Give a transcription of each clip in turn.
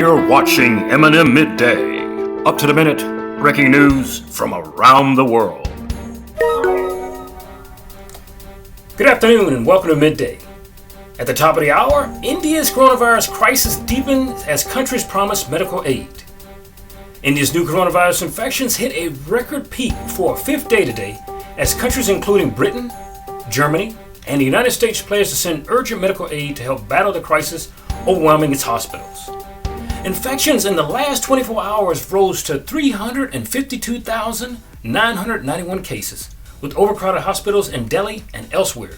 You're watching M&M Midday. Up to the minute, breaking news from around the world. Good afternoon and welcome to Midday. At the top of the hour, India's coronavirus crisis deepens as countries promise medical aid. India's new coronavirus infections hit a record peak for a fifth day today as countries including Britain, Germany, and the United States pledged to send urgent medical aid to help battle the crisis overwhelming its hospitals. Infections in the last 24 hours rose to 352,991 cases, with overcrowded hospitals in Delhi and elsewhere.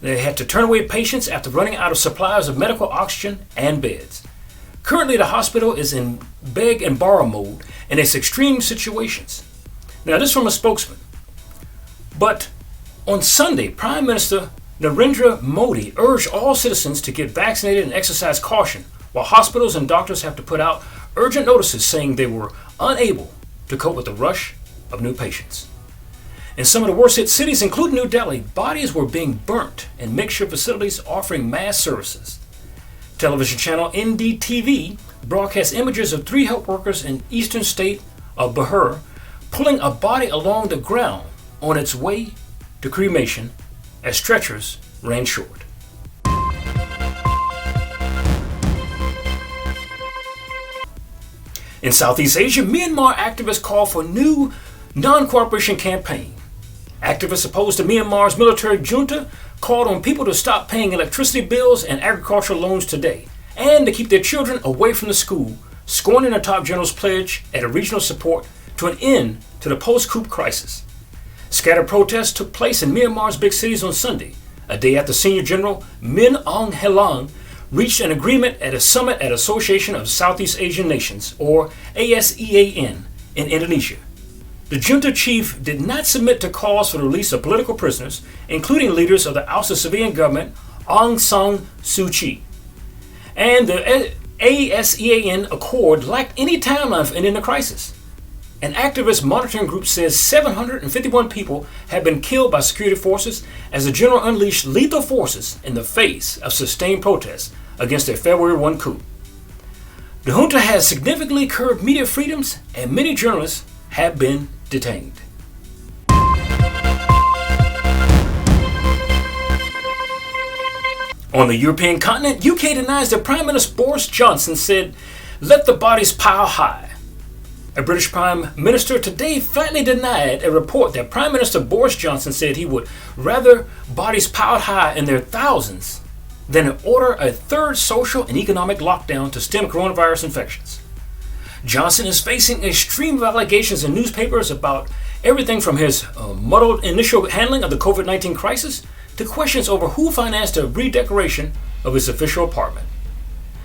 They had to turn away patients after running out of supplies of medical oxygen and beds. Currently, the hospital is in beg and borrow mode in its extreme situations. Now, this from a spokesman. But on Sunday, Prime Minister Narendra Modi urged all citizens to get vaccinated and exercise caution, while hospitals and doctors have to put out urgent notices saying they were unable to cope with the rush of new patients. In some of the worst hit cities, including New Delhi, bodies were being burnt in makeshift facilities offering mass services. Television channel NDTV broadcast images of 3 health workers in eastern state of Bihar pulling a body along the ground on its way to cremation as stretchers ran short. In Southeast Asia, Myanmar activists call for new noncooperation campaign. Activists opposed to Myanmar's military junta called on people to stop paying electricity bills and agricultural loans today, and to keep their children away from the school, scorning the top general's pledge at a regional support to an end to the post-coup crisis. Scattered protests took place in Myanmar's big cities on Sunday, a day after Senior General Min Aung Hlaing reached an agreement at a summit at Association of Southeast Asian Nations, or ASEAN, in Indonesia. The junta chief did not submit to calls for the release of political prisoners, including leaders of the ousted civilian government, Aung San Suu Kyi. And the ASEAN accord lacked any timeline for ending the crisis. An activist monitoring group says 751 people have been killed by security forces as the general unleashed lethal forces in the face of sustained protests against their February 1 coup. The junta has significantly curbed media freedoms and many journalists have been detained. On the European continent, UK denies that Prime Minister Boris Johnson said, "Let the bodies pile high." A British Prime Minister today flatly denied a report that Prime Minister Boris Johnson said he would rather bodies piled high in their thousands than order a third social and economic lockdown to stem coronavirus infections. Johnson is facing a stream of allegations in newspapers about everything from his muddled initial handling of the COVID-19 crisis to questions over who financed the redecoration of his official apartment.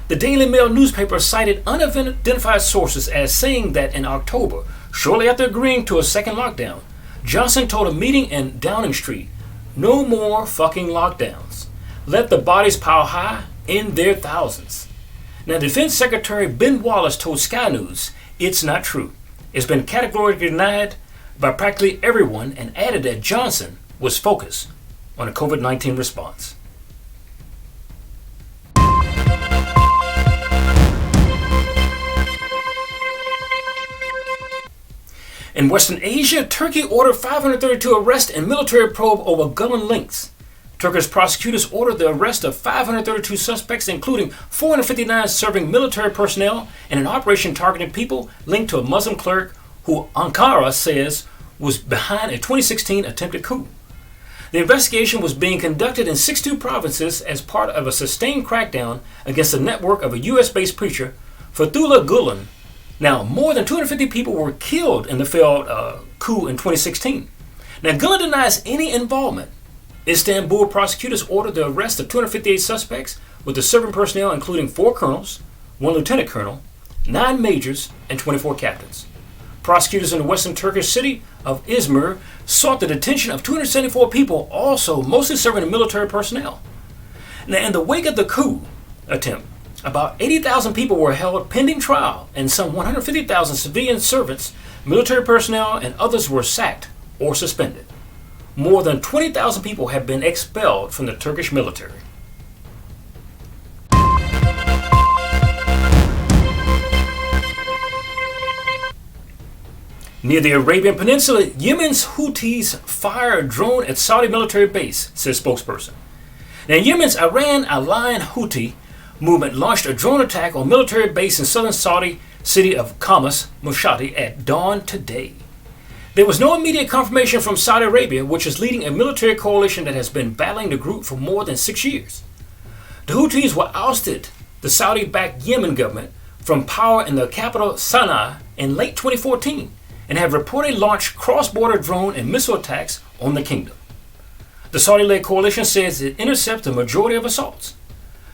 The Daily Mail newspaper cited unidentified sources as saying that in October, shortly after agreeing to a second lockdown, Johnson told a meeting in Downing Street, "No more fucking lockdowns. Let the bodies pile high in their thousands." Now, Defense Secretary Ben Wallace told Sky News it's not true. It's been categorically denied by practically everyone, and added that Johnson was focused on a COVID-19 response. In Western Asia, Turkey ordered 532 arrests and military probe over gun links. Turkish prosecutors ordered the arrest of 532 suspects, including 459 serving military personnel in an operation targeting people linked to a Muslim cleric who Ankara says was behind a 2016 attempted coup. The investigation was being conducted in 62 provinces as part of a sustained crackdown against the network of a U.S.-based preacher, Fethullah Gulen. Now, more than 250 people were killed in the failed coup in 2016. Now, Gulen denies any involvement. Istanbul prosecutors ordered the arrest of 258 suspects, with the serving personnel including 4 colonels, 1 lieutenant colonel, 9 majors, and 24 captains. Prosecutors in the western Turkish city of Izmir sought the detention of 274 people, also mostly serving the military personnel. Now, in the wake of the coup attempt, about 80,000 people were held pending trial, and some 150,000 civilian servants, military personnel, and others were sacked or suspended. More than 20,000 people have been expelled from the Turkish military. Near the Arabian Peninsula, Yemen's Houthis fire a drone at Saudi military base, says spokesperson. Now, Yemen's Iran-aligned Houthi movement launched a drone attack on military base in southern Saudi city of Qammas, Mushati at dawn today. There was no immediate confirmation from Saudi Arabia, which is leading a military coalition that has been battling the group for more than 6 years. The Houthis were ousted the Saudi-backed Yemen government from power in the capital Sana'a in late 2014 and have reportedly launched cross-border drone and missile attacks on the kingdom. The Saudi-led coalition says it intercepts the majority of assaults.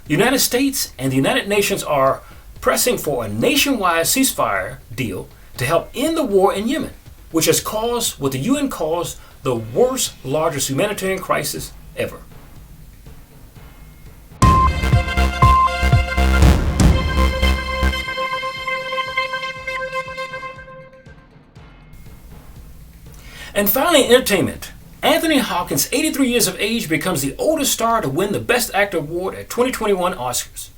The United States and the United Nations are pressing for a nationwide ceasefire deal to help end the war in Yemen, which has caused what the UN calls the worst, largest humanitarian crisis ever. And finally, entertainment. Anthony Hopkins, 83 years of age, becomes the oldest star to win the Best Actor award at 2021 Oscars.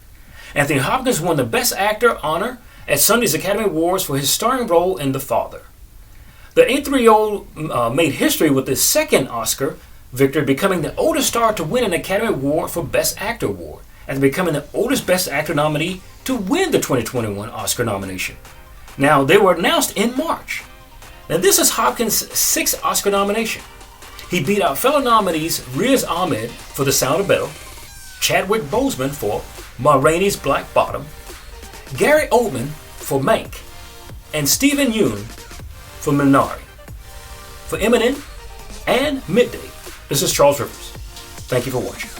Anthony Hopkins won the Best Actor honor at Sunday's Academy Awards for his starring role in The Father. The 83-year-old made history with his second Oscar victory, becoming the oldest star to win an Academy Award for Best Actor award, and becoming the oldest Best Actor nominee to win the 2021 Oscar nomination. Now, they were announced in March. Now, this is Hopkins' sixth Oscar nomination. He beat out fellow nominees Riz Ahmed for The Sound of Metal, Chadwick Boseman for Ma Rainey's Black Bottom, Gary Oldman for Mank, and Stephen Yeun for Minari. For Eminem and Midday, this is Charles Rivers. Thank you for watching.